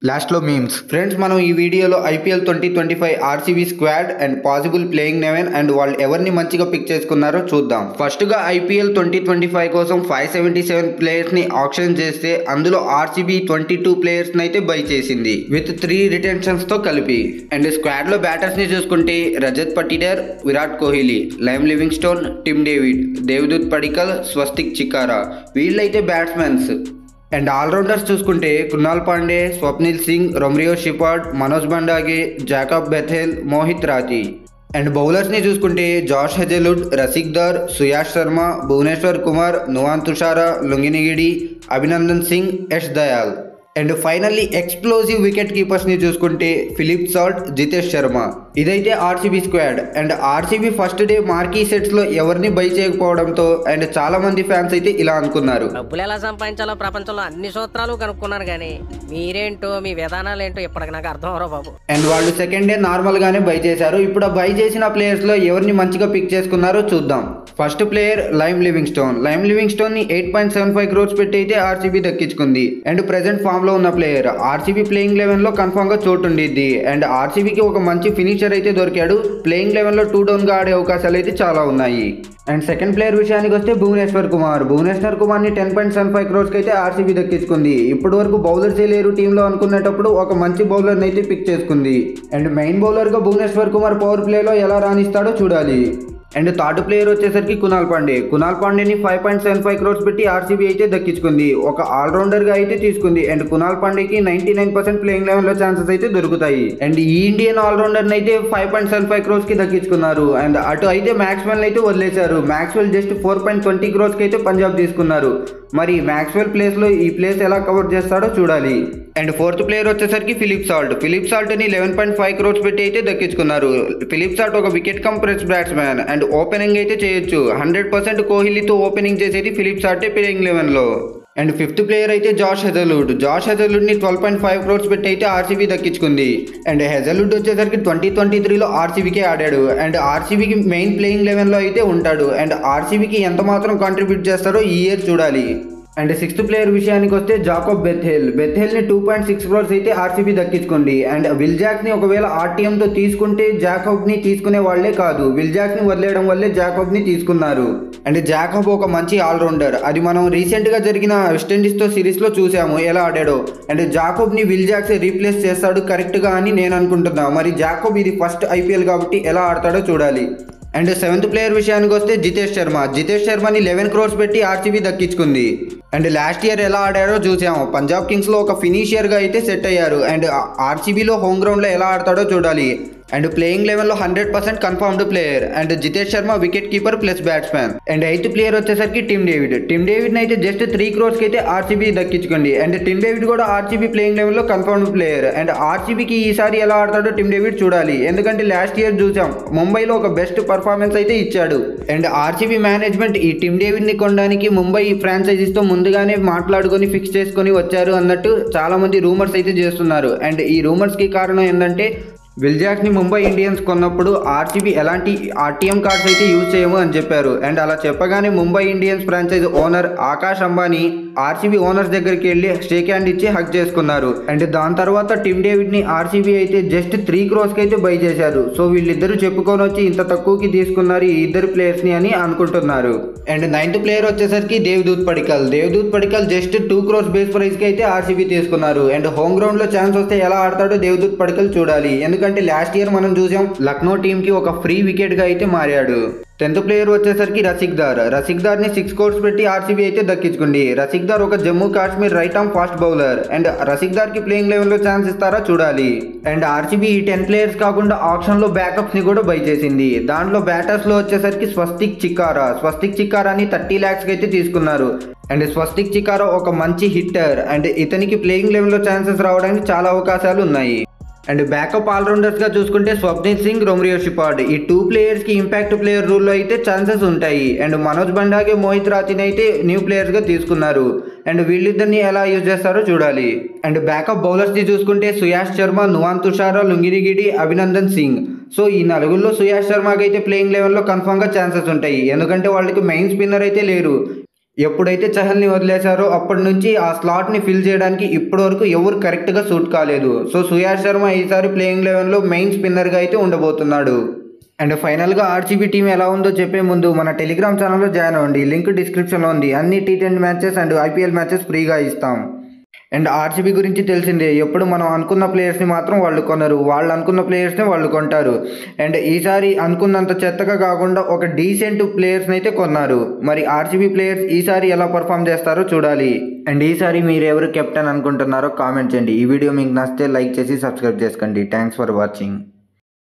లాస్ట్లో memes friends, మనం ఈ వీడియోలో IPL 2025 RCB squad and possible playing 11 and వాళ్ళు ఎవరిని మంచిగా పిక్ చేసుకున్నారో చూద్దాం. ఫస్ట్గా ఐపీఎల్ 2025 కోసం 577 ప్లేయర్స్ని ఆప్షన్ చేస్తే అందులో ఆర్సీబీ 22 ప్లేయర్స్ని అయితే బై చేసింది విత్ 3 రిటెన్షన్స్తో కలిపి. అండ్ స్క్వాడ్లో బ్యాటర్స్ని చూసుకుంటే Rajat Patidar, Virat Kohli, Liam Livingstone, Tim David, Devdutt Padikkal, Swastik Chikara వీళ్ళైతే బ్యాట్స్మెన్స్. అండ్ ఆల్రౌండర్స్ చూసుకుంటే Krunal Pandya, Swapnil Singh, Romario Shepherd, Manoj Bhandage, Jacob Bethell, Mohit Rathee. And బౌలర్స్ని చూసుకుంటే Josh Hazlewood, Rasikh Dar, Suyash Sharma, Bhuvneshwar Kumar, Nuwan Thushara, Lungi Ngidi, Abhinandan Singh, Yash Dayal. And finally explosive wicket కీపర్స్ని చూసుకుంటే ఫిలిప్ సాల్ట్, జితేష్ శర్మ. ఇదైతే RCB squad. And RCB first day marquee సెట్స్లో ఎవరిని బై చేయకపోవడంతో అండ్ చాలా మంది ఫ్యాన్స్ అయితే ఇలా అనుకున్నారు, డబ్బులు ఎలా సంపాదించాలో ప్రపంచంలో అన్ని సూత్రాలు కనుక్కున్నారు, కానీ మీరేంటో మీ విధానాలు ఏంటో ఇప్పటికి నాకు అర్థం అవరో బాబు. అండ్ వాళ్ళు సెకండ్ డే నార్మల్ గానే బై చేశారు. ఇప్పుడు బై చేసిన ప్లేయర్స్ లో ఎవరిని మంచిగా పిక్ చేసుకున్నారో చూద్దాం. First player lime Livingstone. Lime Livingstone ని 8.75 crores పెట్టి అయితే ఆర్సీబీ దక్కించుకుంది. అండ్ ప్రెసెంట్ ఫామ్ లో ఉన్న ప్లేయర్. ఆర్సీబీ ప్లేయింగ్ 11 లో కన్ఫర్మ్ గా చోటు ఉండిద్ది. అండ్ ఆర్సీబీకి ఒక మంచి ఫినిషర్ అయితే దొరికాడు. ప్లేయింగ్ 11 లో 2 డౌన్ గా ఆడే అవకాశాలు అయితే చాలా ఉన్నాయి. అండ్ సెకండ్ ప్లేయర్ విషయానికి వస్తే భువనేశ్వర్ కుమార్. భువనేశ్వర్ కుమార్ ని 10.75 crores కి అయితే ఆర్సీబీ దక్కించుకుంది. ఇప్పటి వరకు బౌలర్స్ లేరు టీంలో అనుకునేటప్పుడు ఒక మంచి బౌలర్ అయితే పిక్ చేసుకుంది. అండ్ మెయిన్ బౌలర్ గా భువనేశ్వర్ కుమార్ పవర్ ప్లేలో ఎలా రాణిస్తాడో చూడాలి. అండ్ థర్డ్ ప్లేయర్ వచ్చేసరికి కునాల్ పాండే. కునాల్ పాండేని 5.75 crores పెట్టి ఆర్సీబీ అయితే దక్కించుకుంది. ఒక ఆల్రౌండర్ గా అయితే తీసుకుంది. అండ్ కునాల్ పాండేకి 99% ప్లేయింగ్ 11 లో ఛాన్సెస్ అయితే దొరుకుతాయి. అండ్ ఈ ఇండియన్ ఆల్రౌండర్ అయితే 5.75 crores కి దక్కించుకున్నారు. అండ్ అటు అయితే మ్యాక్స్వెల్ అయితే వదిలేశారు. మ్యాక్స్వెల్ జస్ట్ 4.20 crores కి అయితే పంజాబ్ తీసుకున్నారు. మరి మ్యాక్స్వెల్ ప్లేస్ లో ఈ ప్లేస్ ఎలా కవర్ చేస్తాడో చూడాలి. అండ్ ఫోర్త్ ప్లేయర్ వచ్చేసరికి ఫిలిప్ సాల్ట్. ఫిలిప్ సాల్ట్ ని 11.5 crores పెట్టి అయితే దక్కించుకున్నారు. ఫిలిప్ సాల్ట్ ఒక wicket compress batsmen and opening అయితే చేయొచ్చు. 100% కోహ్లీతో ఓపెనింగ్ చేసేది ఫిలిప్ సాల్టే ప్లేయింగ్ 11 లో. అండ్ ఫిఫ్త్ ప్లేయర్ అయితే జాష్ హెజల్వుడ్. జాష్ హెజల్వుడ్ ని 12.5 crores పెట్టి అయితే ఆర్సీబీ దక్కించుకుంది. అండ్ హెజల్వుడ్ వచ్చేసరికి 2023లో ఆర్సీబీకే ఆడాడు. అండ్ ఆర్సీబీకి మెయిన్ ప్లేయింగ్ 11 లో అయితే ఉంటాడు. అండ్ ఆర్సీబీకి ఎంత మాత్రం కాంట్రిబ్యూట్ చేస్తారో ఈ ఇయర్ చూడాలి. అండ్ సిక్స్త్ ప్లేయర్ విషయానికి వస్తే జాకబ్ బెథెల్. బెథెల్ని 2.6 crores అయితే ఆర్సీబీ దక్కించుకోండి. అండ్ విల్ జాక్స్ని ఒకవేళ ఆర్టీఎంతో తీసుకుంటే జాకబ్ని తీసుకునే వాళ్లే కాదు, విల్ జాక్స్ని వదిలేయడం వల్లే జాకబ్ని తీసుకున్నారు. అండ్ జాకబ్ ఒక మంచి ఆల్రౌండర్. అది మనం రీసెంట్గా జరిగిన వెస్టిండీస్తో సిరీస్లో చూసాము ఎలా ఆడాడో. అండ్ జాకబ్ని విల్ జాక్స్ రీప్లేస్ చేస్తాడు కరెక్ట్గా అని నేను అనుకుంటున్నా. మరి జాకబ్ ఇది ఫస్ట్ ఐపీఎల్ కాబట్టి ఎలా ఆడతాడో చూడాలి. అండ్ సెవెంత్ ప్లేయర్ విషయానికి వస్తే జితేష్ శర్మ. జితేష్ శర్మని 11 crores పెట్టి ఆర్సీబీ దక్కించుకుంది. అండ్ లాస్ట్ ఇయర్ ఎలా ఆడారో చూసాము. పంజాబ్ కింగ్స్లో ఒక ఫినిషియర్గా అయితే సెట్ అయ్యారు. అండ్ ఆర్సీబీలో హోమ్ గ్రౌండ్లో ఎలా ఆడతాడో చూడాలి. అండ్ ప్లేయింగ్ 11 లో 100% confirmed player. And Jitesh Sharma wicket keeper plus batsmen. And eighth player వచ్చేసరికి టిమ్ డేవిడ్. టిమ్ డేవిడ్ అయితే జస్ట్ 3 crores కి అయితే ఆర్సీబీ దక్కించుకోండి. అండ్ టిమ్ డేవిడ్ కూడా ఆర్సీబీ ప్లేయింగ్ 11 లో కన్ఫర్మ్డ్ ప్లేయర్. అండ్ ఆర్సీబీకి ఈసారి ఎలా ఆడతాడో టిమ్ డేవిడ్ చూడాలి. ఎందుకంటే లాస్ట్ ఇయర్ చూసాం ముంబైలో ఒక బెస్ట్ పర్ఫార్మెన్స్ అయితే ఇచ్చాడు. అండ్ ఆర్సీబీ మేనేజ్మెంట్ ఈ టిమ్ డేవిడ్ ని కొనడానికి ముంబై ఫ్రాంచైజీస్ తో ముందుగానే మాట్లాడుకొని ఫిక్స్ చేసుకొని వచ్చారు అన్నట్టు చాలా మంది రూమర్స్ అయితే చేస్తున్నారు. అండ్ ఈ రూమర్స్ కి కారణం ఏంటంటే విల్ జాక్స్ని ముంబై ఇండియన్స్ కొన్నప్పుడు ఆర్సీబీ ఎలాంటి ఆర్టీఎం కార్డ్స్ అయితే యూజ్ చేయము అని చెప్పారు. అండ్ అలా చెప్పగానే Mumbai Indians franchise owner Akash Ambani RCB owners దగ్గరికి వెళ్ళి షేక్ హ్యాండ్ ఇచ్చి హక్ చేసుకున్నారు. అండ్ దాని తర్వాత టిమ్ డేవిడ్ని ఆర్సీబీ అయితే జస్ట్ 3 crores కి అయితే బై చేశారు. సో వీళ్ళిద్దరూ చెప్పుకొని వచ్చి ఇంత తక్కువకి తీసుకున్నారు ఈ ఇద్దరు ప్లేయర్స్ని అని అనుకుంటున్నారు. అండ్ నైన్త్ ప్లేయర్ వచ్చేసరికి Devdutt Padikkal. Devdutt Padikkal just 2 crores base ప్రైస్కి అయితే ఆర్సీబీ తీసుకున్నారు. అండ్ హోమ్ గ్రౌండ్లో ఛాన్స్ వస్తే ఎలా ఆడతాడో దేవదూత్ పడికల్ చూడాలి. ఎందుకంటే లాస్ట్ ఇయర్ మనం చూసాం లక్నో టీమ్ కి ఒక ఫ్రీ వికెట్ గా అయితే మారాడు. 10th ప్లేయర్ వచ్చేసరికి రసిక్ దార్. రసిక్ దార్ ని 6 crores పెట్టి ఆర్సీబీ అయితే దక్కించుకుంది. రసిక్ దార్ ఒక Jammu Kashmir right arm fast bowler. And Rasikh Dar కి ప్లేయింగ్ 11 లో ఛాన్స్ ఇస్తారా చూడాలి. అండ్ ఆర్సీబీ ఈ 10 players కాకుండా ఆప్షన్ లో బ్యాకప్స్ ని కూడా బై చేసింది. దాంట్లో బ్యాటర్స్ లో వచ్చేసరికి స్వస్తిక్ చికారా. స్వస్తిక్ చికారాని 30 lakhs కి అయితే తీసుకున్నారు. అండ్ స్వస్తిక్ చికారా ఒక మంచి హిట్టర్. అండ్ ఇతనికి ప్లేయింగ్ 11 లో ఛాన్సెస్ రావడానికి చాలా అవకాశాలు ఉన్నాయి. అండ్ బ్యాకప్ ఆల్రౌండర్స్ గా చూసుకుంటే స్వప్నిల్ సింగ్, రొమ్రియో షెపర్డ్ ఈ 2 players కి ఇంపాక్ట్ ప్లేయర్ రూల్లో అయితే ఛాన్సెస్ ఉంటాయి. అండ్ మనోజ్ బండాగే, మోహిత్ రాథీని అయితే న్యూ ప్లేయర్స్ గా తీసుకున్నారు. అండ్ వీళ్ళిద్దరిని ఎలా యూజ్ చేస్తారో చూడాలి. అండ్ బ్యాకప్ బౌలర్స్ ని చూసుకుంటే సుయాష్ శర్మ, నువాన్ తుషారా, లొంగినిగిడి, అభినందన్ సింగ్. సో ఈ నలుగురిలో సుయాష్ శర్మకి అయితే ప్లేయింగ్ 11 లో కన్ఫర్మ్ గా ఛాన్సెస్ ఉంటాయి. ఎందుకంటే వాళ్ళకి మెయిన్ స్పిన్నర్ అయితే లేరు. ఎప్పుడైతే చహల్ని వదిలేశారో అప్పటి నుంచి ఆ స్లాట్ని ఫిల్ చేయడానికి ఇప్పటివరకు ఎవరు కరెక్ట్గా సూట్ కాలేదు. సో సుయాష్ శర్మ ఈసారి ప్లేయింగ్ 11లో మెయిన్ స్పిన్నర్గా అయితే ఉండబోతున్నాడు. అండ్ ఫైనల్గా ఆర్సీబీ టీం ఎలా ఉందో చెప్పే ముందు మన టెలిగ్రామ్ ఛానల్లో జాయిన్ అవ్వండి. లింక్ డిస్క్రిప్షన్లో ఉంది. అన్ని T20 matches and IPL matches ఫ్రీగా ఇస్తాం. అండ్ ఆర్సీబీ గురించి తెలిసిందే, ఎప్పుడు మనం అనుకున్న ప్లేయర్స్ని మాత్రం వాళ్ళు కొనరు, వాళ్ళు అనుకున్న ప్లేయర్స్ని వాళ్ళు కొంటారు. అండ్ ఈసారి అనుకున్నంత చెత్తగా కాకుండా ఒక డీసెంట్ ప్లేయర్స్ని అయితే కొన్నారు. మరి ఆర్సీబీ ప్లేయర్స్ ఈసారి ఎలా పర్ఫామ్ చేస్తారో చూడాలి. అండ్ ఈసారి మీరు ఎవరు కెప్టెన్ అనుకుంటున్నారో కామెంట్ చేయండి. ఈ వీడియో మీకు నచ్చితే లైక్ చేసి సబ్స్క్రైబ్ చేసుకోండి. Thanks for watching.